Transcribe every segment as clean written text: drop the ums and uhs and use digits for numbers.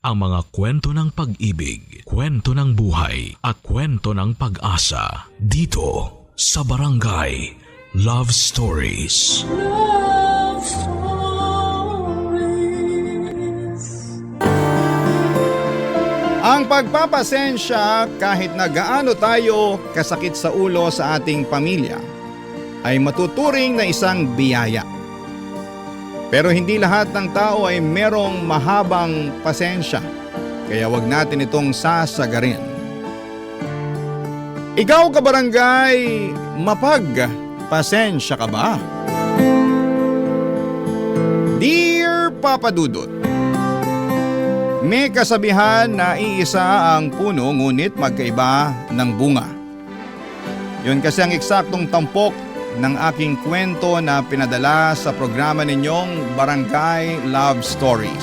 ang mga kwento ng pag-ibig, kwento ng buhay at kwento ng pag-asa dito sa Barangay Love Stories. Love Stories. Ang pagpapasensya kahit na gaano tayo kasakit sa ulo sa ating pamilya ay matuturing na isang biyaya. Pero hindi lahat ng tao ay merong mahabang pasensya, kaya wag natin itong sasagarin. Ikaw kabarangay, mapagpasensya ka ba? Dear Papa Dudut, may kasabihan na iisa ang puno ngunit magkaiba ng bunga. Yun kasi ang eksaktong tampok ng aking kwento na pinadala sa programa ninyong Barangay Love Stories.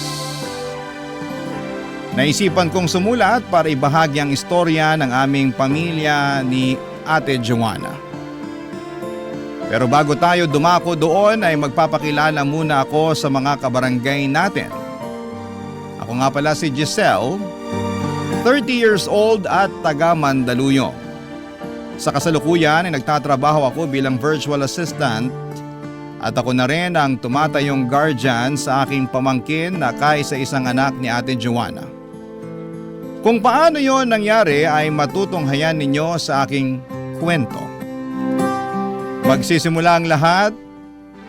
Naisipan kong sumulat para ibahagi ang istorya ng aming pamilya ni Ate Joanna. Pero bago tayo dumako doon ay magpapakilala muna ako sa mga kabarangay natin. Ako nga pala si Giselle, 30 years old at taga Mandaluyong. Sa kasalukuyan ay nagtatrabaho ako bilang virtual assistant at ako na rin ang tumatayong guardian sa aking pamangkin na kaisa-isang anak ni Ate Joanna. Kung paano yon nangyari ay matutunghayan ninyo sa aking kwento. Magsisimula ang lahat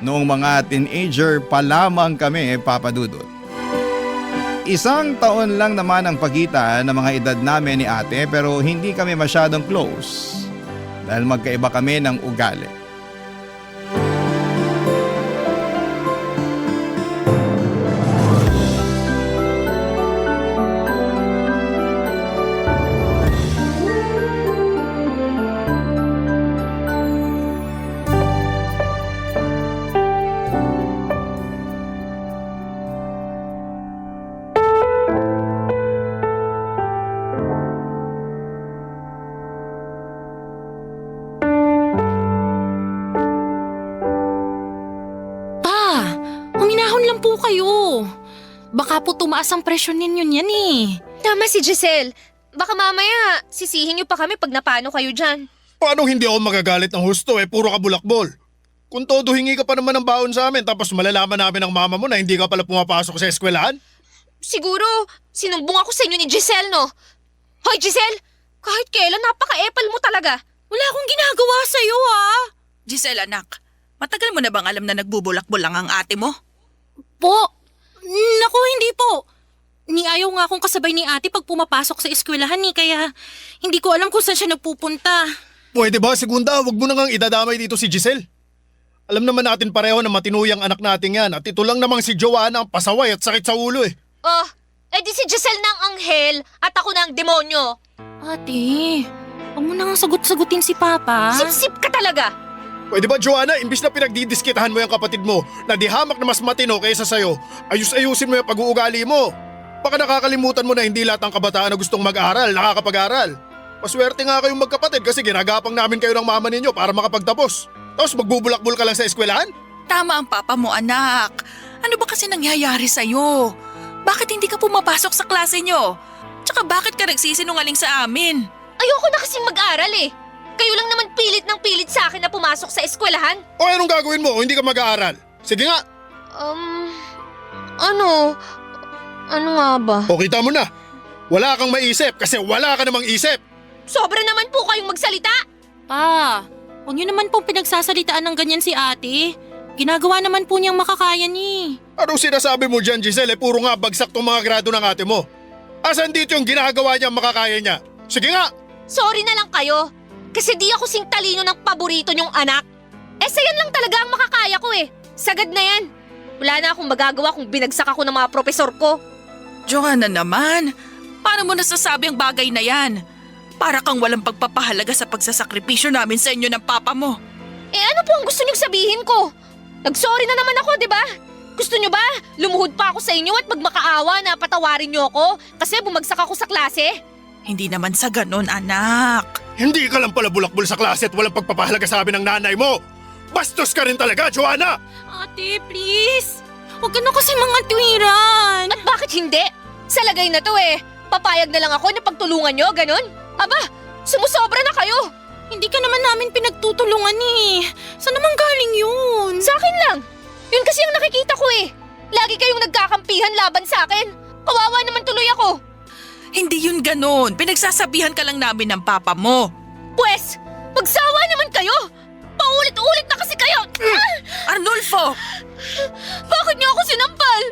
noong mga teenager pa lamang kami, Papa Dudut. Isang taon lang naman ang pagitan ng mga edad namin ni ate pero hindi kami masyadong close. Dahil magkaiba kami ng ugali. Baka po tumaas ang presyon ninyo niyan eh. Tama si Giselle. Baka mamaya sisihin niyo pa kami pag napano kayo dyan. Paano hindi ako magagalit ng husto puro ka bulakbol? Kung todo hingi ka pa naman ng baon sa amin tapos malalaman namin ng mama mo na hindi ka pala pumapasok sa eskwelahan? Siguro, sinumbong ako sa inyo ni Giselle, no? Hoy Giselle, kahit kailan napaka-epal mo talaga. Wala akong ginagawa sa'yo ah. Giselle anak, matagal mo na bang alam na nagbubulakbol lang ang ate mo? Po, naku hindi po. Ayaw nga akong kasabay ni ate pag pumapasok sa eskwelahan kaya hindi ko alam kung saan siya nagpupunta. Pwede ba, Segunda, wag mo na ngang idadamay dito si Giselle? Alam naman natin pareho na matinuyang anak natin yan at ito lang namang si Joanna ang pasaway at sakit sa ulo eh. Oh, edi si Giselle na ang anghel at ako na ang demonyo. Ate, huwag mo na nga sagot-sagutin si Papa. Sip-sip ka talaga. Pwede ba, Joanna, imbis na pinagdidiskitahan mo yung kapatid mo na di hamak na mas matino kaysa sa'yo, ayus-ayusin mo yung pag-uugali mo. Baka nakakalimutan mo na hindi lahat ng kabataan na gustong mag-aral, nakakapag-aral. Maswerte nga kayong magkapatid kasi ginagapang namin kayo ng mama ninyo para makapagtapos. Tapos magbubulakbol ka lang sa eskwelahan? Tama ang papa mo anak. Ano ba kasi nangyayari sa'yo? Bakit hindi ka pumapasok sa klase nyo? Tsaka bakit ka nagsisinungaling sa amin? Ayoko na kasing mag-aral eh. Kayo lang naman pilit ng pilit sa akin na pumasok sa eskwelahan. O anong gagawin mo kung hindi ka mag-aaral? Sige nga. Ano nga ba? O kita mo na. Wala kang maisip kasi wala ka namang isip. Sobra naman po kayong magsalita. Pa, huwag niyo naman pong pinagsasalitaan ng ganyan si ate. Ginagawa naman po niyang makakaya ni. Anong sinasabi mo dyan, Giselle? Puro nga bagsak tong mga grado ng ate mo. Asan dito yung ginagawa niya makakaya niya? Sige nga. Sorry na lang kayo. Kasi di ako sing talino ng paborito niyong anak. Sa yan lang talaga ang makakaya ko eh. Sagad na yan. Wala na akong magagawa kung binagsak ako ng mga propesor ko. Joanna naman, paano mo nasasabi ang bagay na yan? Para kang walang pagpapahalaga sa pagsasakripisyo namin sa inyo ng papa mo. Ano po ang gusto niyong sabihin ko? Nag-sorry na naman ako, di ba? Gusto niyo ba? Lumuhod pa ako sa inyo at magmakaawa na patawarin niyo ako kasi bumagsak ako sa klase? Hindi naman sa ganon, anak. Hindi ka lang pala bulakbol sa klase at walang pagpapahalaga sa amin ng nanay mo. Bastos ka rin talaga, Joanna! Ate, please. Huwag ka na kasi mga tuwiran. At bakit hindi? Sa lagay na to papayag na lang ako na pagtulungan nyo, ganun? Aba, sumusobra na kayo! Hindi ka naman namin pinagtutulungan eh. Saan naman galing yun? Sa akin lang! Yun kasi ang nakikita ko Lagi kayong nagkakampihan laban sa akin. Kawawa naman tuloy ako. Hindi yun ganon. Pinagsasabihan ka lang namin ng papa mo. Pwes, magsawa naman kayo! Paulit-ulit na kasi kayo! Arnulfo! Bakit niyo ako sinampal?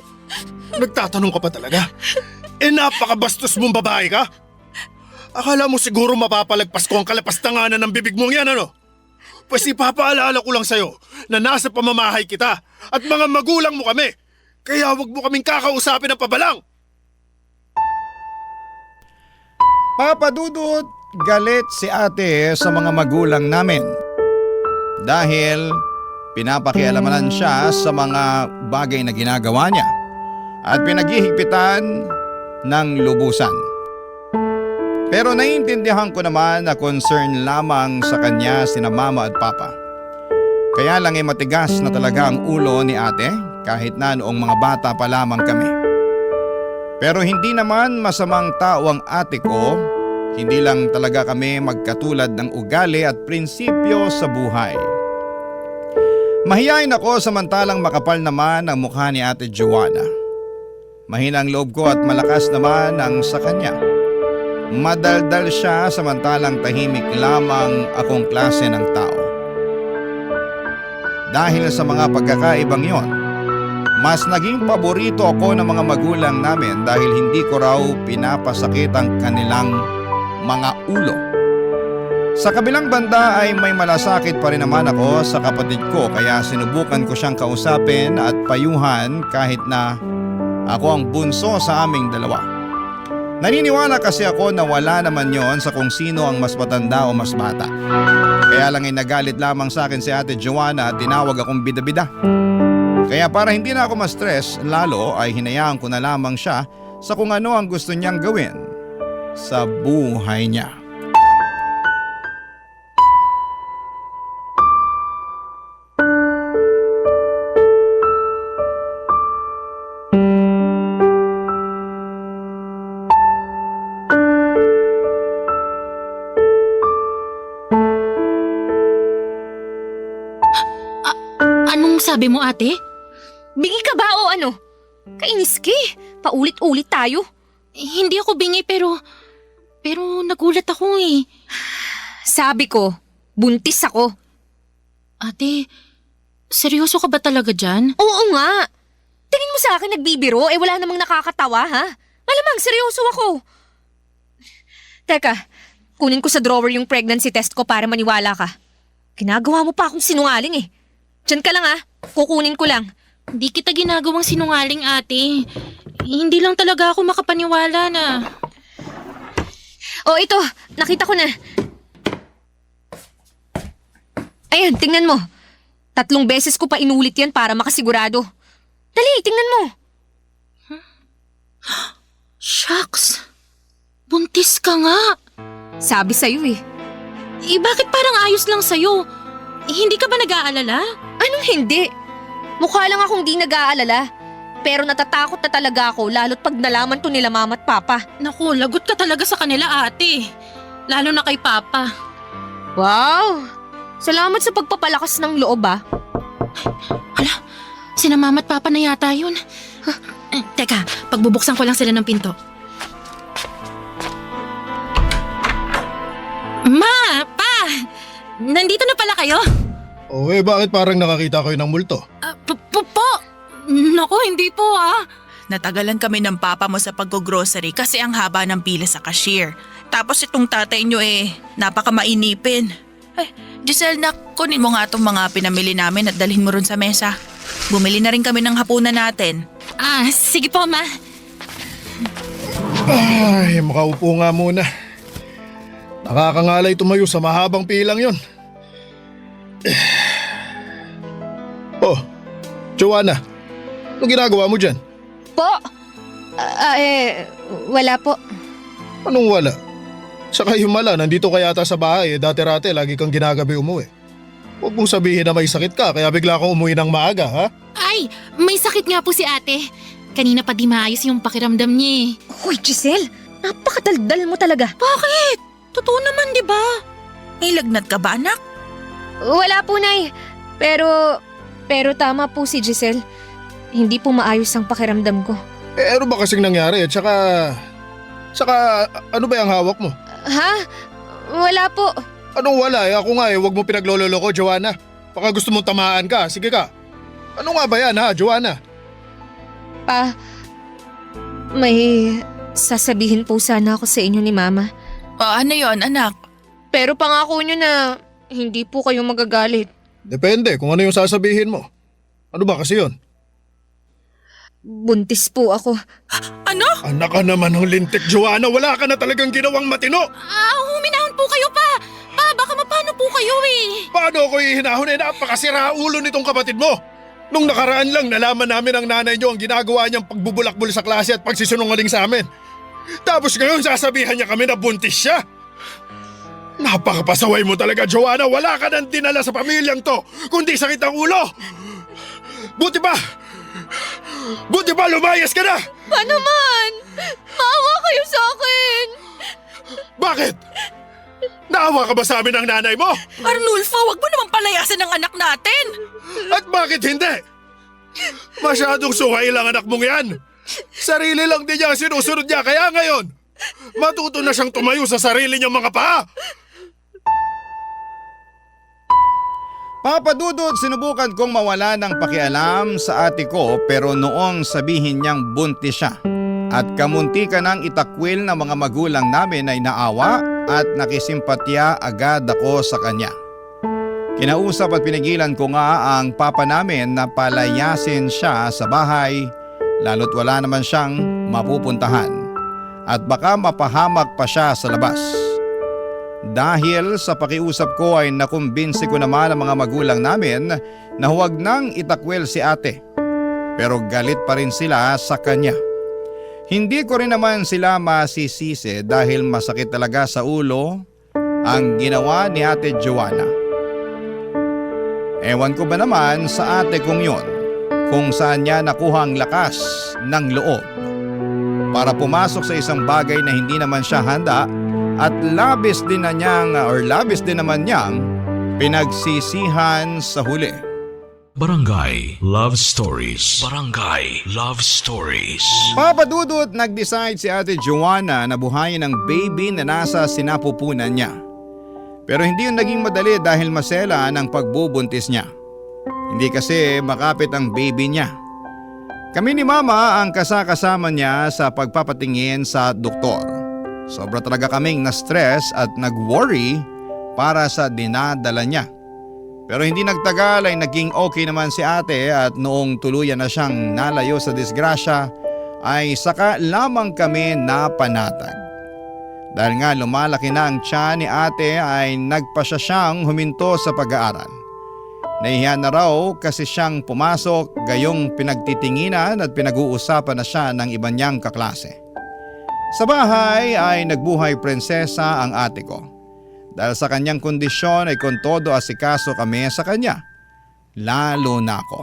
Nagtatanong ka pa talaga? Napakabastos mong babae ka? Akala mo siguro mapapalagpas ko ang kalapastanganan ng bibig mong yan, ano? Pues ipapaalala ko lang sa'yo na nasa pamamahay kita at mga magulang mo kami. Kaya wag mo kaming kakausapin ng pabalang. Papa Dudut, galit si ate sa mga magulang namin. Dahil pinapakialamanan siya sa mga bagay na ginagawa niya at pinaghihigpitan ng lubusan. Pero naiintindihan ko naman na concern lamang sa kanya sina mama at papa. Kaya lang matigas na talaga ang ulo ni ate kahit na noong mga bata pa lamang kami. Pero hindi naman masamang tao ang ate ko, hindi lang talaga kami magkatulad ng ugali at prinsipyo sa buhay. Mahiyain ako samantalang makapal naman ang mukha ni ate Joanna. Mahinang loob ko at malakas naman ang sa kanya. Madaldal siya samantalang tahimik lamang akong klase ng tao. Dahil sa mga pagkakaibang yon, mas naging paborito ako ng mga magulang namin dahil hindi ko raw pinapasakit ang kanilang mga ulo. Sa kabilang banda ay may malasakit pa rin naman ako sa kapatid ko kaya sinubukan ko siyang kausapin at payuhan kahit na ako ang bunso sa aming dalawa. Naniniwala kasi ako na wala naman yon sa kung sino ang mas matanda o mas bata. Kaya lang nagalit lamang sa akin si ate Joanna at tinawag akong bida-bida. Kaya para hindi na ako ma-stress lalo ay hinayaan ko na lamang siya sa kung ano ang gusto niyang gawin sa buhay niya. Anong sabi mo, ate? Bingi ka ba o ano? Kainis ka paulit-ulit tayo. Hindi ako bingi pero nagulat ako eh. Sabi ko, buntis ako. Ate, seryoso ka ba talaga dyan? Oo nga. Tingin mo sa akin nagbibiro, wala namang nakakatawa ha? Malamang seryoso ako. Teka, kunin ko sa drawer yung pregnancy test ko para maniwala ka. Ginagawa mo pa akong sinungaling Diyan ka lang kukunin ko lang. Hindi kita ginagawang sinungaling, ate. Hindi lang talaga ako makapaniwala na. Oh, ito, nakita ko na. Ayan, tingnan mo. 3 beses ko pa inulit yan para makasigurado. Dali, tingnan mo. Shucks! Buntis ka nga! Sabi sa'yo Bakit parang ayos lang sa'yo? Hindi ka ba nag-aalala? Anong hindi? Mukha lang akong di nag-aalala. Pero natatakot na talaga ako lalo't pag nalaman to nila mama at papa. Naku, lagot ka talaga sa kanila, ate. Lalo na kay papa. Wow! Salamat sa pagpapalakas ng loob Hala, sina mama at papa na yata yun. Teka, pagbubuksan ko lang sila ng pinto. Ma! Pa! Nandito na pala kayo? O bakit parang nakakita kayo ng multo? Po! Naku, hindi po Natagalan kami ng papa mo sa pag-grocery kasi ang haba ng pila sa cashier. Tapos itong tatay nyo napaka-mainipin. Ay, Giselle, kunin mo nga itong mga pinamili namin at dalhin mo ron sa mesa. Bumili na rin kami ng hapunan natin. Sige po, ma. Ay, makaupo nga muna. Nakakangalay tumayo sa mahabang pilang yon. Oh, Joanna, anong ginagawa mo dyan? Po? Wala po. Anong wala? Saka himala, nandito ka yata sa bahay dati-rati lagi kang ginagabi umuwi. Huwag mong sabihin na may sakit ka kaya bigla kang umuwi ng maaga, ha? Ay, may sakit nga po si ate. Kanina pa di maayos yung pakiramdam niya eh. Hoy, Giselle! Napakadaldal mo talaga. Bakit? Totoo naman, di ba? May lagnat ka ba, anak? Wala po, Nay. Pero tama po si Giselle. Hindi po maayos ang pakiramdam ko. Ano ba kasing nangyari? At saka ano ba yung hawak mo? Ha? Wala po. Anong wala? Ako nga huwag mo pinaglololoko, Joanna. Baka gusto mong tamaan ka. Sige ka. Ano nga ba yan ha, Joanna? Pa, may sasabihin po sana ako sa inyo ni Mama. O ano yon, anak? Pero pangako nyo na hindi po kayo magagalit. Depende kung ano yung sasabihin mo. Ano ba kasi yun? Buntis po ako. Ano? Anak ka naman ng lintik, Joanna. Wala ka na talagang ginawang matino. Huminahon po kayo pa! Pa, baka mapano po kayo eh. Paano ako ihinahon napakasira ulo nitong kapatid mo? Nung nakaraan lang nalaman namin ang nanay niyo ang ginagawa niyang pagbubulakbul sa klase at pagsisunungaling sa amin. Tapos ngayon sasabihan niya kami na buntis siya. Napakapasaway mo talaga, Joanna. Wala ka nang dinala sa pamilyang to, kundi sakit ang ulo. Buti ba lumayas ka na? Pa naman! Maawa kayo sa akin! Bakit? Naawa ka ba sa amin ng nanay mo? Arnulfo, wag mo naman palayasin ang anak natin! At bakit hindi? Masyadong sungay lang anak mong yan. Sarili lang din niya ang sinusunod niya, kaya ngayon, matuto na siyang tumayo sa sarili niyang mga paa. Papa Dudut, sinubukan kong mawala ng pakialam sa ate ko pero noong sabihin niyang buntis siya at kamunti ka ng itakwil ng mga magulang namin ay naawa at nakisimpatya agad ako sa kanya. Kinausap at pinigilan ko nga ang papa namin na palayasin siya sa bahay lalo't wala naman siyang mapupuntahan at baka mapahamak pa siya sa labas. Dahil sa pakiusap ko ay nakumbinsi ko naman ang mga magulang namin na huwag nang itakwil si ate. Pero galit pa rin sila sa kanya. Hindi ko rin naman sila masisisi dahil masakit talaga sa ulo ang ginawa ni ate Joanna. Ewan ko ba naman sa ate kong yon kung saan niya nakuha ang lakas ng loob para pumasok sa isang bagay na hindi naman siya handa at labis din naman niyang pinagsisihan sa huli. Barangay Love Stories. Barangay Love Stories. Papa Dudut, nag-decide si ate Joanna na buhayin ang baby na nasa sinapupunan niya. Pero hindi yun naging madali dahil masela ng pagbubuntis niya. Hindi kasi makapit ang baby niya. Kami ni Mama ang kasakasama niya sa pagpapatingin sa doktor. Sobra talaga kaming na-stress at nag-worry para sa dinadala niya. Pero hindi nagtagal ay naging okay naman si ate at noong tuluyan na siyang nalayo sa disgrasya ay saka lamang kami napanatag. Dahil nga lumalaki na ang tiyan ni ate ay nagpasya siyang huminto sa pag-aaral. Nahihiya na raw kasi siyang pumasok gayong pinagtitinginan at pinag-uusapan na siya ng iba niyang kaklase. Sa bahay ay nagbuhay prinsesa ang ate ko. Dahil sa kanyang kondisyon ay kung todo asikaso kami sa kanya. Lalo na ako.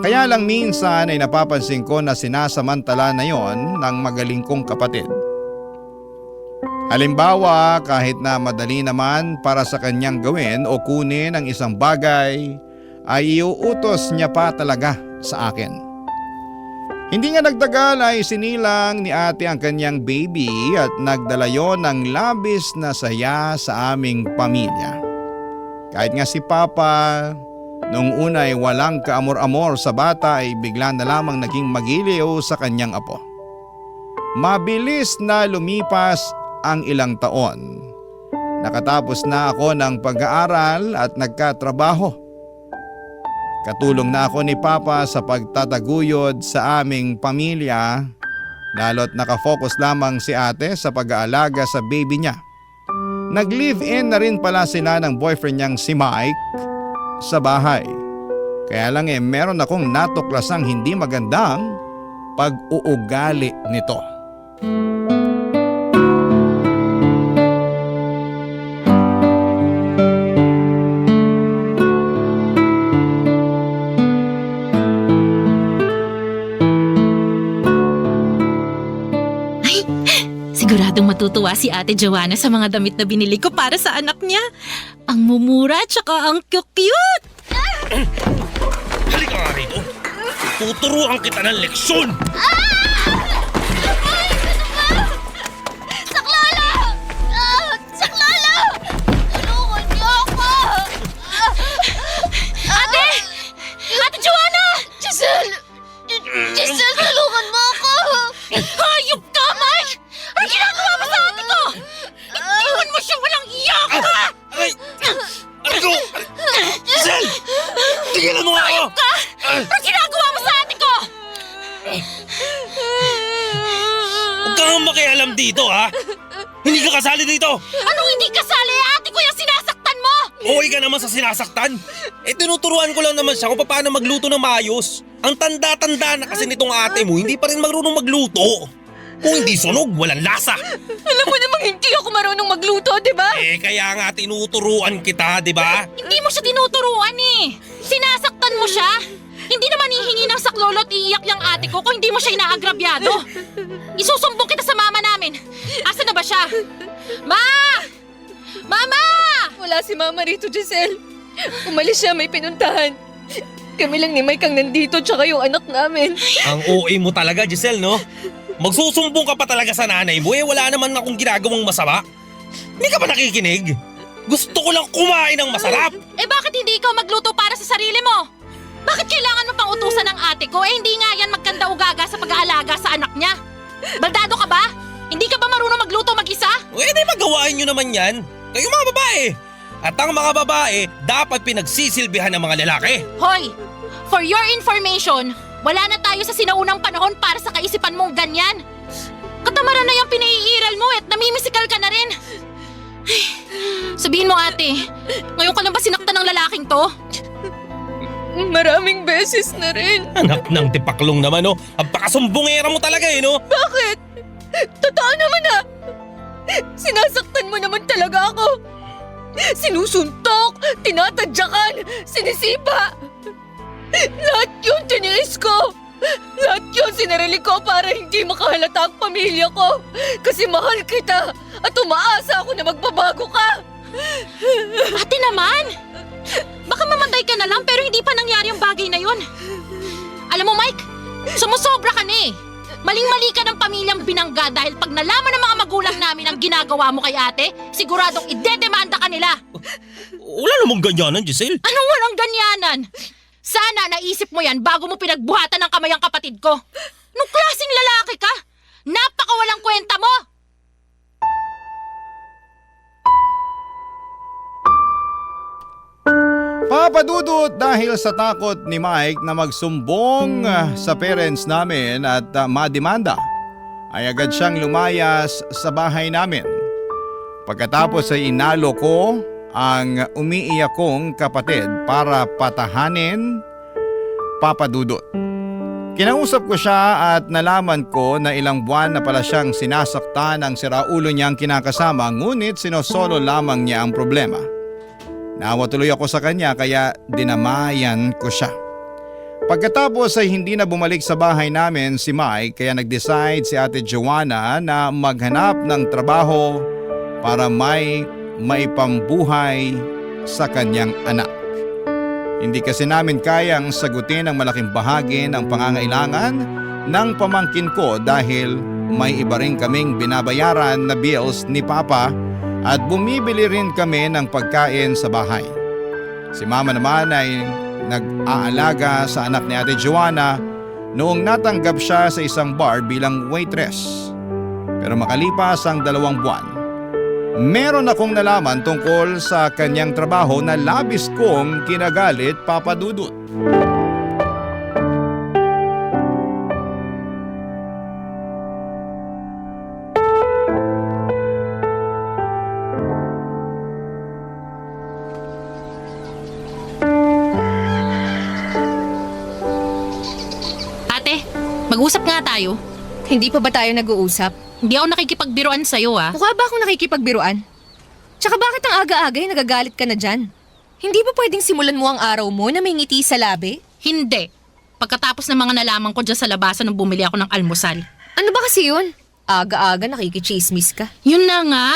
Kaya lang minsan ay napapansin ko na sinasamantala na yon ng magaling kong kapatid. Halimbawa, kahit na madali naman para sa kanyang gawin o kunin ang isang bagay, ay iuutos niya pa talaga sa akin. Hindi nga nagtagal ay sinilang ni ate ang kanyang baby at nagdala yon ng labis na saya sa aming pamilya. Kahit nga si Papa, noong una ay walang kaamor-amor sa bata ay bigla na lamang naging magiliw sa kanyang apo. Mabilis na lumipas ang ilang taon. Nakatapos na ako ng pag-aaral at nagkatrabaho. Katulong na ako ni Papa sa pagtataguyod sa aming pamilya, lalo't nakafocus lamang si ate sa pag-aalaga sa baby niya. Nag-live-in na rin pala sila ng boyfriend niyang si Mike sa bahay. Kaya lang meron akong natuklasang hindi magandang pag-uugali nito. Siguradong matutuwa si Ate Joanna sa mga damit na binili ko para sa anak niya. Ang mumura tsaka ang cute-cute. Halika nga rito. Tuturuan kita ng leksyon. Saklolo! Saklolo! Tulungan niyo ako! Ate! Ate Joanna! Giselle! Giselle, tulungan mo ako! Hayop ka, Mike! Ang ginagawa mo sa ate ko! Itiwan mo siya, walang iyak ka! Aray! Aray ko! Giselle! Tigilan mo nga ako! Ang ginagawa mo sa ate ko! Huwag kang makialam dito, ha? Hindi ka kasali dito! Anong hindi kasali? Ate ko yung sinasaktan mo! Okay ka naman sa sinasaktan. Tinuturuan ko lang naman siya kung paano magluto ng maayos. Ang tanda-tanda na kasi nitong ate mo, hindi pa rin marunong magluto. Kung hindi sunog, walang lasa. Alam mo namang hindi ako marunong magluto, di ba? Kaya nga tinuturuan kita, di ba? Hindi mo siya tinuturuan eh! Sinasaktan mo siya! Hindi naman hihingi ng saklolo at iiyak yung ate ko kung hindi mo siya inaagrabyado. Isusumbong kita sa mama namin. Asa na ba siya? Ma! Mama! Wala si Mama rito, Giselle. Umalis siya, may pinuntahan. Kami lang ni Mike ang nandito tsaka yung anak namin. Ang OA mo talaga, Giselle, no? Magsusumbong ka pa talaga sa nanay mo, wala naman akong ginagawang masama. Hindi ka ba nakikinig? Gusto ko lang kumain ng masarap. Bakit hindi ikaw magluto para sa sarili mo? Bakit kailangan mo pang utusan ng ate ko? Hindi nga yan magkanda ugaga sa pag-aalaga sa anak niya. Baldado ka ba? Hindi ka ba marunong magluto mag-isa? Di magawain nyo naman yan. Kayo mga babae. At ang mga babae, dapat pinagsisilbihan ng mga lalaki. Hoy! For your information, wala na tayo sa sinaunang panahon para sa kaisipan mong ganyan. Katamaran na yung pinaiiral mo at namimisikal ka na rin. Ay, sabihin mo ate, ngayon ka lang ba sinaktan ng lalaking to? Maraming beses na rin. Anak ng tipaklong naman, no? Ang pakasumbongera mo talaga, no? Bakit? Totoo naman ah! Sinasaktan mo naman talaga ako. Sinusuntok, tinatadyakan, sinisipa. Lahat yun tiniis ko. Lahat yun sinarili ko para hindi makahalata ang pamilya ko. Kasi mahal kita at umaasa ako na magbabago ka. Ate naman! Baka mamatay ka na lang pero hindi pa nangyari yung bagay na yun. Alam mo Mike, sumusobra ka na eh. Maling-mali ka ng pamilyang binangga dahil pag nalaman ng mga magulang namin ang ginagawa mo kay ate, siguradong idedemanda ka nila. Wala namang ganyanan, Giselle. Anong walang ganyanan? Sana naisip mo yan bago mo pinagbuhatan ng kamay ang kapatid ko. Anong klaseng lalaki ka? Napakawalang kwenta mo! Papadudot dahil sa takot ni Mike na magsumbong sa parents namin at mademanda, ay agad siyang lumayas sa bahay namin. Pagkatapos ay inalo ko ang umiiyak kong kapatid para patahanin Papadudot. Kinausap ko siya at nalaman ko na ilang buwan na pala siyang sinasaktan ng siraulo niyang kinakasama, ngunit sinosolo lamang niya ang problema. Naawa tuloy ako sa kanya kaya dinamayan ko siya. Pagkatapos ay hindi na bumalik sa bahay namin si Mike kaya nag-decide si Ate Joanna na maghanap ng trabaho para may maipambuhay sa kanyang anak. Hindi kasi namin kayang sagutin ang malaking bahagi ng pangangailangan ng pamangkin ko dahil may iba rin kaming binabayaran na bills ni Papa at bumibili rin kami ng pagkain sa bahay. Si Mama naman ay nag-aalaga sa anak ni Ate Joanna noong natanggap siya sa isang bar bilang waitress. Pero makalipas ang 2 buwan, meron akong nalaman tungkol sa kanyang trabaho na labis kong kinagalit, Papadudot. Mag-usap nga tayo. Hindi pa ba tayo nag-uusap? Hindi ako nakikipagbiruan sa'yo ah. Mukha ba akong nakikipagbiruan? Tsaka bakit ang aga-agay nagagalit ka na dyan? Hindi ba pwedeng simulan mo ang araw mo na may ngiti sa labi? Hindi. Pagkatapos ng mga nalaman ko dyan sa labasan nung bumili ako ng almusal. Ano ba kasi yun? Aga-aga nakikichismis ka. Yun na nga.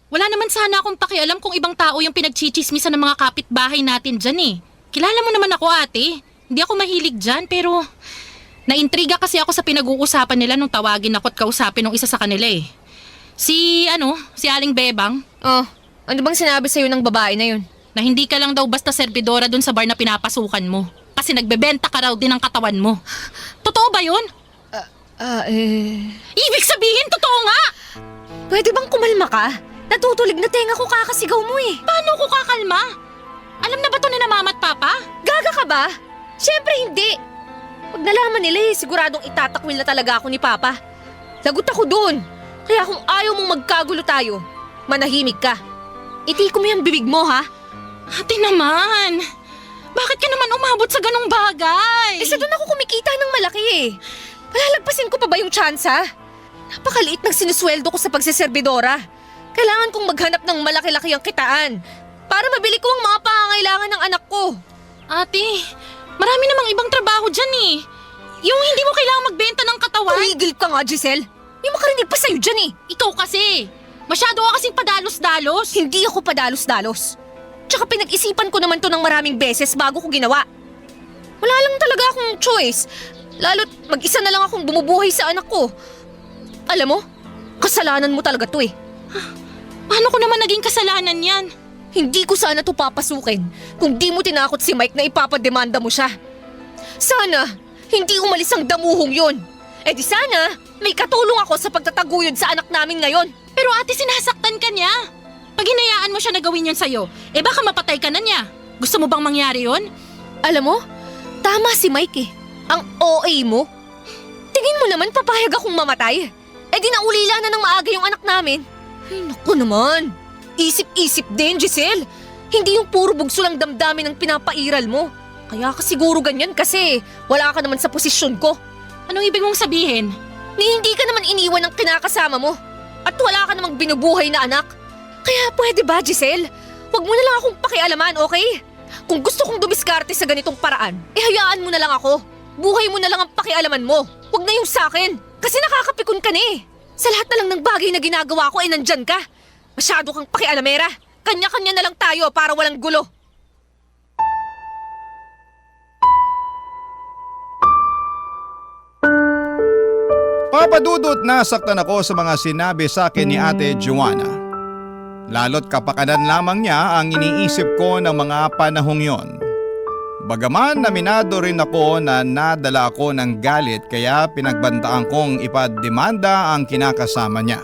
Wala naman sana akong pakialam kung ibang tao yung pinagchichismisan ng mga kapitbahay natin dyan eh. Kilala mo naman ako, ate. Hindi ako mahilig dyan, pero naintriga kasi ako sa pinag-uusapan nila nung tawagin ako at kausapin ng isa sa kanila eh. Si Aling Bebang, Oh, ano bang sinabi sa'yo ng babae na yun? na hindi ka lang daw basta serbidora dun sa bar na pinapasukan mo. Kasi nagbebenta ka raw din ng katawan mo. Totoo ba yun? Ibig sabihin, totoo nga! Pwede bang kumalma ka? Natutulig na tenga ko kakasigaw mo eh. Paano ko kakalma? Alam na ba to ni na mama at papa? Gaga ka ba? Siyempre hindi. Pag nalaman nila eh, siguradong itatakwil na talaga ako ni Papa. Lagot ako dun. Kaya kung ayaw mong magkagulo tayo, manahimik ka. Itiko mo yung bibig mo ha? Ate naman, bakit ka naman umabot sa ganong bagay? Isa doon ako kumikita ng malaki eh. Palalagpasin ko pa ba yung tsansa? Napakaliit ng sinusweldo ko sa pagsiservidora. Kailangan kong maghanap ng malaki-laki ang kitaan para mabili ko ang mga pangangailangan ng anak ko. Ate, marami namang ibang trabaho dyan eh. Yung hindi mo kailangan magbenta ng katawan. Tumigil ka nga, Giselle. May makarinig pa sa'yo dyan eh. Ikaw kasi, masyado ka kasing padalos-dalos. Hindi ako padalos-dalos. Tsaka pinag-isipan ko naman to ng maraming beses bago ko ginawa. Wala lang talaga akong choice. Lalo't mag-isa na lang akong bumubuhay sa anak ko. Alam mo, kasalanan mo talaga to eh. Paano ko naman naging kasalanan yan? Hindi ko sana to papasukin kung di mo tinakot si Mike na ipapademanda mo siya. Sana, hindi umalis ang damuhong yun. Eh di sana, may katulong ako sa pagtataguyod sa anak namin ngayon. Pero ate, sinasaktan ka niya. Pag hinayaan mo siya na gawin yun sa'yo, eh baka mapatay ka na niya. Gusto mo bang mangyari yun? Alam mo, tama si Mike eh. Ang OA mo. Tingin mo naman papayag akong mamatay. Eh di naulila na ng maaga yung anak namin. Ay naku naman. Isip-isip din, Giselle. Hindi yung puro bugso lang damdamin ang pinapairal mo. Kaya ka siguro ganyan kasi wala ka naman sa posisyon ko. Anong ibig mong sabihin? Ni hindi ka naman iniwan ng kinakasama mo. At wala ka namang binubuhay na anak. Kaya pwede ba, Giselle? Huwag mo na lang akong pakialaman, okay? Kung gusto kong dumiskarte sa ganitong paraan, hayaan mo na lang ako. Buhay mo na lang ang pakialaman mo. Huwag na yung sakin. Kasi nakakapikon ka na eh. Sa lahat na lang ng bagay na ginagawa ko ay nandyan ka. Masyado kang pakialamera. Kanya-kanya na lang tayo para walang gulo. Papadudot nasaktan ako sa mga sinabi sa akin ni Ate Joanna. Lalo't kapakanan lamang niya ang iniisip ko ng mga panahong yon. Bagaman naminado rin ako na nadala ako ng galit kaya pinagbantaan kong ipademanda ang kinakasama niya.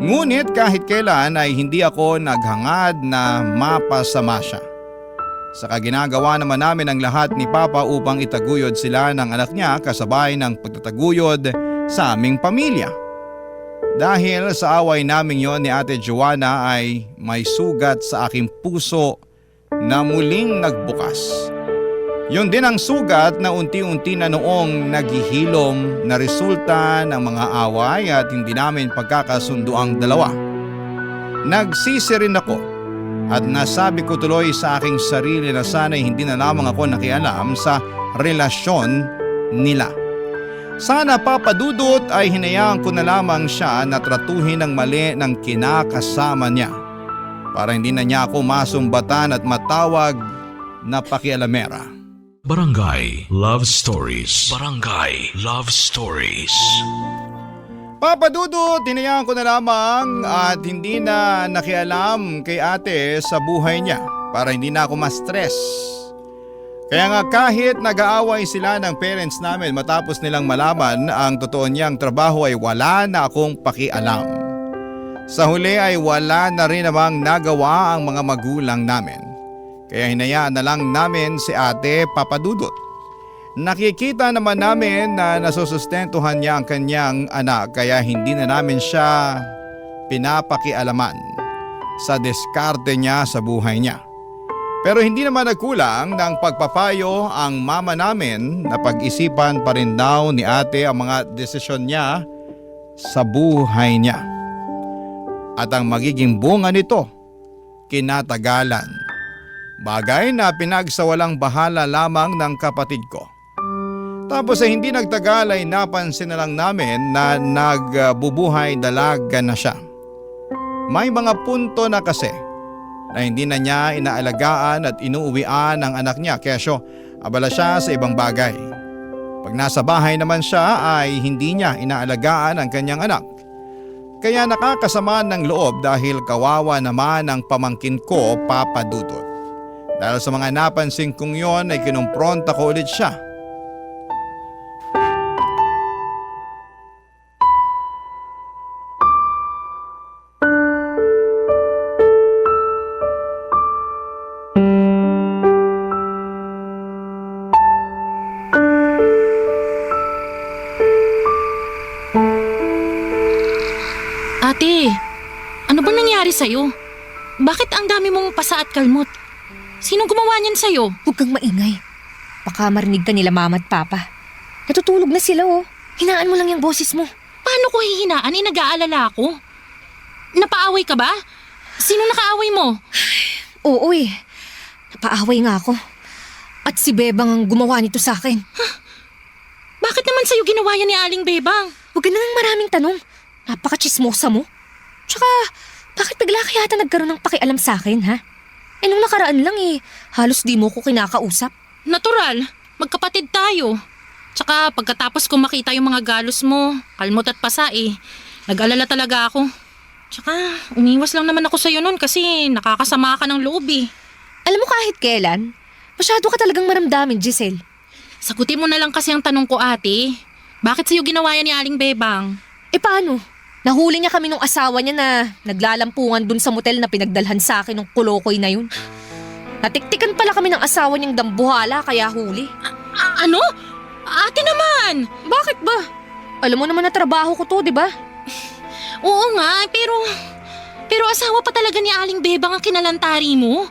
Ngunit kahit kailan ay hindi ako naghangad na mapasama siya. Saka ginagawa naman namin ang lahat ni Papa upang itaguyod sila ng anak niya kasabay ng pagtataguyod sa aming pamilya. Dahil sa away namin yon ni Ate Joanna ay may sugat sa aking puso na muling nagbukas. Yun din ang sugat na unti-unti na noong naghihilom na resulta ng mga away at hindi namin pagkakasundo ang dalawa. Nagsisi rin ako at nasabi ko tuloy sa aking sarili na sana'y hindi na lamang ako nakialam sa relasyon nila. Sana papadudot ay hinayaan ko na lamang siya na tratuhin ng mali ng kinakasama niya para hindi na niya ako masumbatan at matawag na pakialamera. Barangay Love Stories. Barangay Love Stories. Papadudot, hinayaan ko na lamang at hindi na nakialam kay ate sa buhay niya para hindi na ako ma-stress. Kaya nga kahit nag-aaway sila ng parents namin matapos nilang malaman ang totoo niyang trabaho ay wala na akong pakialam. Sa huli ay wala na rin namang nagawa ang mga magulang namin. Kaya hinayaan na lang namin si ate Papadudot. Nakikita naman namin na nasusustentuhan niya ang kanyang anak kaya hindi na namin siya pinapakialaman sa diskarte niya sa buhay niya. Pero hindi naman nagkulang ng pagpapayo ang mama namin na pag-isipan pa rin daw ni ate ang mga desisyon niya sa buhay niya. At ang magiging bunga nito, kinatagalan. Bagay na pinagsawalang bahala lamang ng kapatid ko. Tapos ay hindi nagtagal ay napansin na lang namin na nagbubuhay dalaga na siya. May mga punto na kasi na hindi na niya inaalagaan at inuuwian ang anak niya kesyo abala siya sa ibang bagay. Pag nasa bahay naman siya ay hindi niya inaalagaan ang kanyang anak. Kaya nakakasama ng loob dahil kawawa naman ang pamangkin ko, Papa Dudut. Dahil sa mga napansin kong yon ay kinumpronta ko ulit siya. Ate, ano bang nangyari sa'yo? Bakit ang dami mong pasa at kalmot? Sinong gumawa niyan sa'yo? Huwag kang maingay. Baka marinig ka nila mama at papa. Natutulog na sila oh. Hinaan mo lang yung boses mo. Paano ko hihinaan? Nag-aalala ako. Napaaway ka ba? Sino nakaaway mo? Oo eh. Napaaway nga ako. At si Bebang ang gumawa nito sa akin. Bakit naman sa'yo ginawa yan ni Aling Bebang? Huwag ka nang maraming tanong. Napaka-chismosa mo. Tsaka, bakit bigla kaya ata nagkaroon ng pakialam sa akin, ha? Eh nung nakaraan lang halos di mo ko kinakausap. Natural, magkapatid tayo. Tsaka pagkatapos ko makita yung mga galos mo, kalmot at pasa nag-alala talaga ako. Tsaka umiwas lang naman ako sa'yo nun kasi nakakasama ka ng loob Alam mo kahit kailan, masyado ka talagang maramdamin, Giselle. Sagutin mo na lang kasi ang tanong ko, ate. Bakit sa'yo ginawa yan ni Aling Bebang? Eh paano? Nahuli niya kami nung asawa niya na naglalampungan dun sa motel na pinagdalhan sa akin ng kulokoy na yun. Natiktikan pala kami ng asawa niyang dambuhala kaya huli. Ano? Ate naman! Bakit ba? Alam mo naman na trabaho ko to, di ba? Oo nga, pero asawa pa talaga ni Aling Bebang ang kinalantari mo.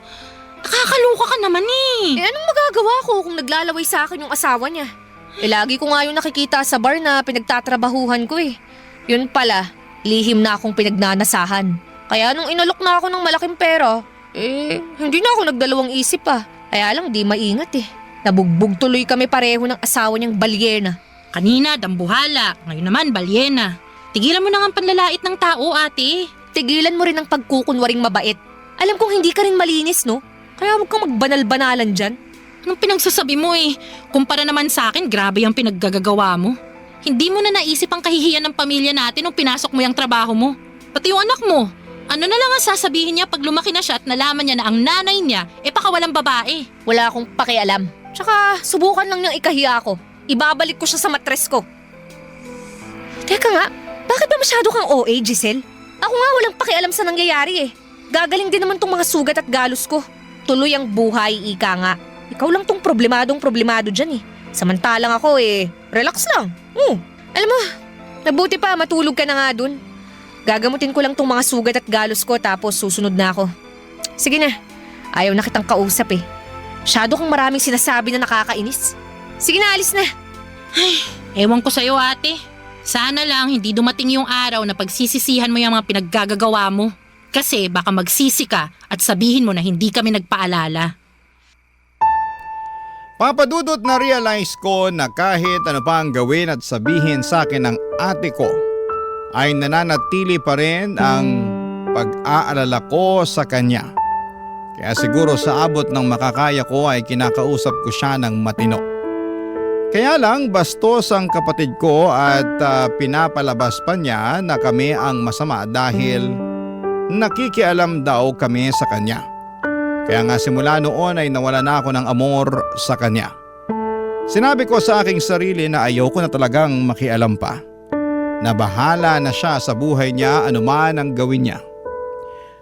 Nakakaloka ka naman Eh anong magagawa ko kung naglalaway sa akin yung asawa niya? Lagi ko nga yung nakikita sa bar na pinagtatrabahuhan ko Yun pala, lihim na akong pinagnanasahan. Kaya nung inalok na ako ng malaking pera, hindi na ako nagdalawang isip Kaya lang di maingat Nabugbog tuloy kami pareho ng asawa niyang balyena. Kanina, dambuhala. Ngayon naman, balyena. Tigilan mo na nga panlalait ng tao, ate. Tigilan mo rin ang pagkukunwaring mabait. Alam kong hindi ka rin malinis, no? Kaya huwag kang magbanal-banalan dyan. Anong pinagsasabi mo Kumpara naman sa akin, grabe ang pinaggagawa mo. Hindi mo na naisip ang kahihiyan ng pamilya natin nung pinasok mo yung trabaho mo. Pati yung anak mo. Ano na lang ang sasabihin niya pag lumaki na siya at nalaman niya na ang nanay niya pakawalang babae? Wala akong pakialam. Tsaka subukan lang niyang ikahiya ako. Ibabalik ko siya sa matres ko. Teka nga, bakit ba masyado kang OA, Giselle? Ako nga walang pakialam sa nangyayari Gagaling din naman tong mga sugat at galos ko. Tuloy ang buhay, ika nga. Ikaw lang tong problemado dyan Samantalang ako relax lang. Alam mo, nabuti pa matulog ka na nga dun. Gagamutin ko lang tong mga sugat at galos ko tapos susunod na ako. Sige na, ayaw na kitang kausap Masyado kang maraming sinasabi na nakakainis. Sige na, alis na. Ewan ko sa'yo, ate. Sana lang hindi dumating yung araw na pagsisisihan mo yung mga pinaggagawa mo. Kasi baka magsisi ka at sabihin mo na hindi kami nagpaalala. Papa Dudut, na-realize ko na kahit ano pa ang gawin at sabihin sa akin ng ate ko, ay nananatili pa rin ang pag-aalala ko sa kanya. Kaya siguro sa abot ng makakaya ko ay kinakausap ko siya ng matino. Kaya lang bastos ang kapatid ko at pinapalabas pa niya na kami ang masama dahil nakikialam daw kami sa kanya. Kaya nga simula noon ay nawala na ako ng amor sa kanya. Sinabi ko sa aking sarili na ayoko na talagang makialam pa. Na bahala na siya sa buhay niya anuman ang gawin niya.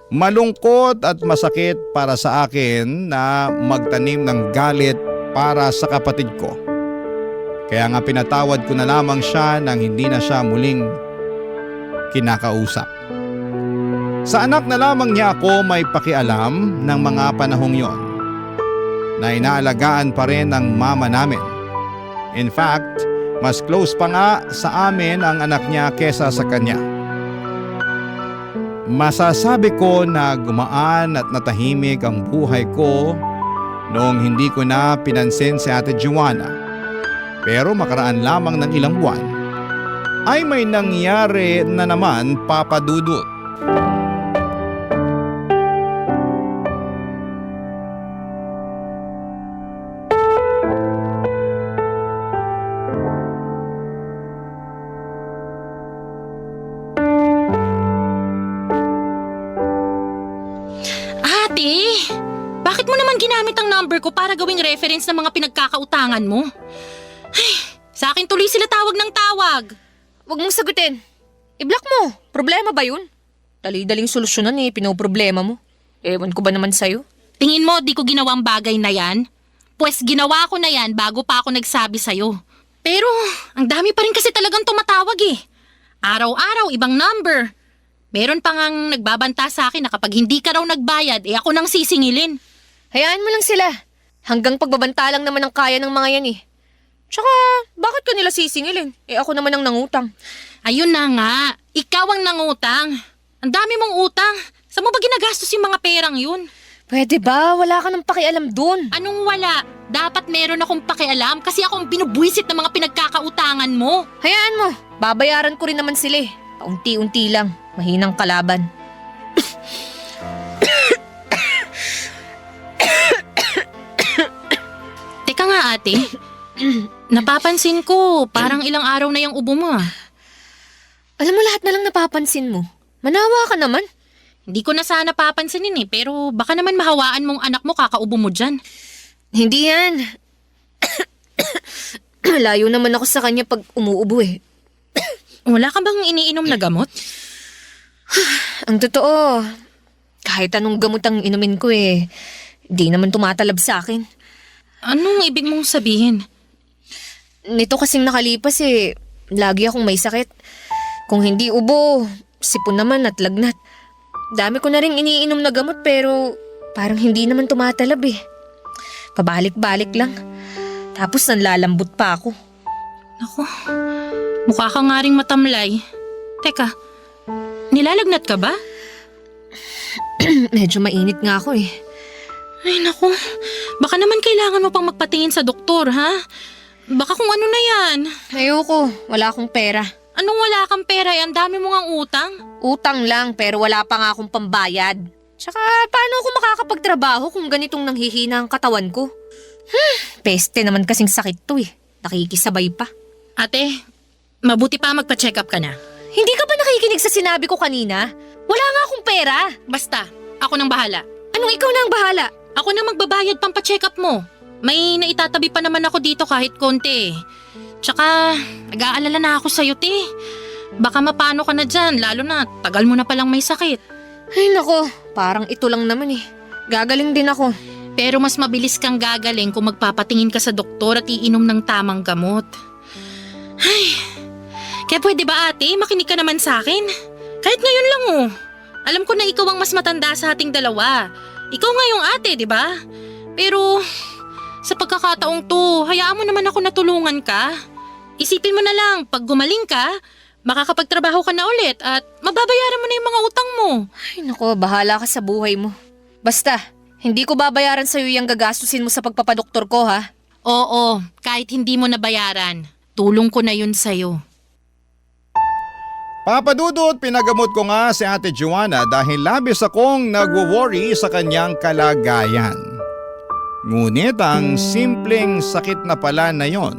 Malungkot at masakit para sa akin na magtanim ng galit para sa kapatid ko. Kaya nga pinatawad ko na lamang siya nang hindi na siya muling kinakausap. Sa anak na lamang niya ako may pakialam ng mga panahong yon na inaalagaan pa rin ng mama namin. In fact, mas close pa nga sa amin ang anak niya kesa sa kanya. Masasabi ko na gumaan at natahimik ang buhay ko noong hindi ko na pinansin si Ate Joanna. Pero makaraan lamang ng ilang buwan ay may nangyari na naman, Papa Dudut. Ate, bakit mo naman ginamit ang number ko para gawing reference ng mga pinagkakautangan mo? Ay, sa akin tuloy sila tawag ng tawag. Huwag mong sagutin. I-block mo. Problema ba yun? Dali-daling solusyonan pinoproblema mo. Ewan ko ba naman sa'yo? Tingin mo di ko ginawang bagay na yan? Pues ginawa ko na yan bago pa ako nagsabi sa'yo. Pero ang dami pa rin kasi talagang tumatawag eh. Araw-araw ibang number. Meron pa ngang nagbabanta sa akin na kapag hindi ka raw nagbayad, ako nang sisingilin. Hayaan mo lang sila. Hanggang pagbabanta lang naman ang kaya ng mga yan eh. Tsaka, bakit ka nila sisingilin? Ako naman ang nangutang. Ayun na nga, ikaw ang nangutang. Ang dami mong utang. Saan mo ba ginagastos yung mga perang yun? Pwede ba? Wala ka nang pakialam dun. Anong wala? Dapat meron akong pakialam kasi ako ang binubuisit ng mga pinagkakautangan mo. Hayaan mo. Babayaran ko rin naman sila eh. Paunti-unti lang. Mahinang kalaban. Teka nga ate, napapansin ko parang ilang araw na yung ubo mo ah. Alam mo lahat na lang napapansin mo. Manawa ka naman. Hindi ko na sana papansinin pero baka naman mahawaan mong anak mo kakaubo mo dyan. Hindi yan. Layo naman ako sa kanya pag umuubo eh. Wala ka bang iniinom na gamot? Ang totoo, kahit anong gamot ang inumin ko di naman tumatalab sa akin. Anong ibig mong sabihin? Nito kasing nakalipas lagi akong may sakit. Kung hindi ubo, sipon naman at lagnat. Dami ko na rin iniinom na gamot pero parang hindi naman tumatalab Pabalik-balik lang. Tapos nanlalambot pa ako. Naku, mukha ka nga ring matamlay. Teka, nilalagnat ka ba? Medyo mainit nga ako Ay naku, baka naman kailangan mo pang magpatingin sa doktor ha? Baka kung ano na yan. Ayoko, wala akong pera. Anong wala kang pera? Ang dami mo ngang utang. Utang lang pero wala pa nga akong pambayad. Tsaka paano ako makakapagtrabaho kung ganitong nanghihina ang katawan ko? Peste naman kasing sakit to Nakikisabay pa. Ate, mabuti pa magpa-check up ka na. Hindi ka ba nakikinig sa sinabi ko kanina? Wala nga akong pera. Basta, ako nang bahala. Anong ikaw na ang bahala? Ako na magbabayad pang pa-check up mo. May naitatabi pa naman ako dito kahit konti. Tsaka, nag-aalala na ako sa'yo, te. Baka mapano ka na dyan, lalo na tagal mo na palang may sakit. Ay nako, parang ito lang naman Gagaling din ako. Pero mas mabilis kang gagaling kung magpapatingin ka sa doktor at iinom ng tamang gamot. Ay, kaya pwede ba ate, makinig ka naman sa akin? Kahit ngayon lang Alam ko na ikaw ang mas matanda sa ating dalawa. Ikaw nga yung ate, di ba? Pero sa pagkakataong to, hayaan mo naman ako na tulungan ka. Isipin mo na lang, pag gumaling ka, makakapagtrabaho ka na ulit at mababayaran mo na yung mga utang mo. Ay nako, bahala ka sa buhay mo. Basta, hindi ko babayaran sa'yo yung gagastusin mo sa pagpapadoktor ko ha? Oo, kahit hindi mo nabayaran, tulong ko na yun sa'yo. Papa Dudut, pinagamot ko nga si Ate Joanna dahil labis akong nagwo-worry sa kanyang kalagayan. Ngunit ang simpleng sakit na pala na yon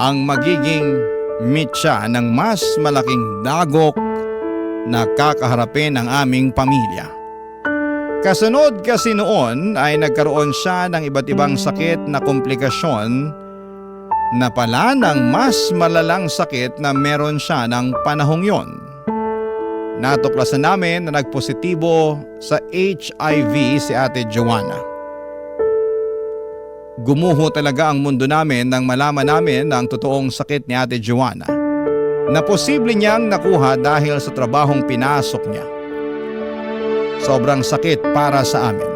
ang magiging mitya ng mas malaking dagok na kakaharapin ng aming pamilya. Kasunod kasi noon ay nagkaroon siya ng iba't ibang sakit na komplikasyon na pala ng mas malalang sakit na meron siya ng panahong yon. Natuklasan namin na nagpositibo sa HIV si Ate Joanna. Gumuho talaga ang mundo namin nang malaman namin ang totoong sakit ni Ate Joanna na posible niyang nakuha dahil sa trabahong pinasok niya. Sobrang sakit para sa amin.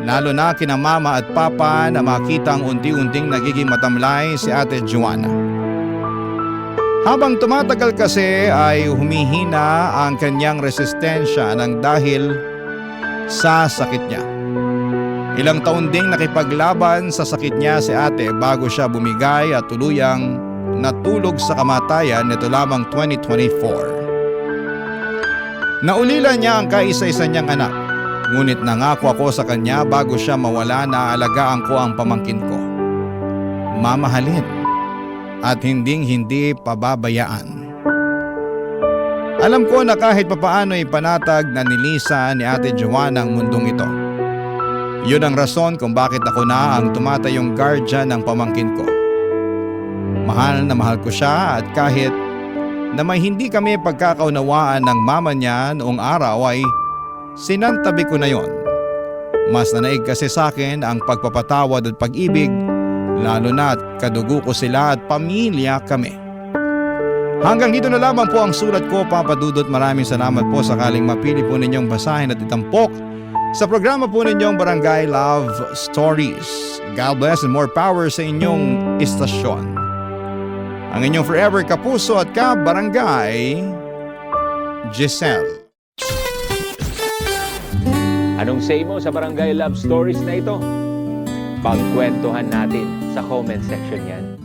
Lalo na kina mama at papa na makitang unti-unting nagiging matamlay si Ate Joanna. Habang tumatagal kasi ay humihina ang kanyang resistensya ng dahil sa sakit niya. Ilang taon ding nakipaglaban sa sakit niya si ate bago siya bumigay at tuluyang natulog sa kamatayan nito lamang 2024. Naulila niya ang kaisa-isa niyang anak, ngunit nangako ako sa kanya bago siya mawala na aalagaan ko ang pamangkin ko. Mamahalin at hindi pababayaan. Alam ko na kahit papaano ipanatag na ni Lisa ni Ate Joanna ang mundong ito. Yun ang rason kung bakit ako na ang tumatayong guardian ng pamangkin ko. Mahal na mahal ko siya at kahit na may hindi kami pagkakaunawaan ng mama niya noong araw ay sinantabi ko na yon. Mas nanaig kasi sa akin ang pagpapatawad at pag-ibig, lalo na at kadugo ko sila at pamilya kami. Hanggang dito na lamang po ang sulat ko, Papa Dudut. Maraming salamat po sakaling mapili po ninyong basahin at itampok sa programa po ninyong Barangay Love Stories. God bless and more power sa inyong istasyon. Ang inyong forever kapuso at ka-barangay, Giselle. Anong say mo sa Barangay Love Stories na ito? Pagkwentuhan natin sa comment section yan.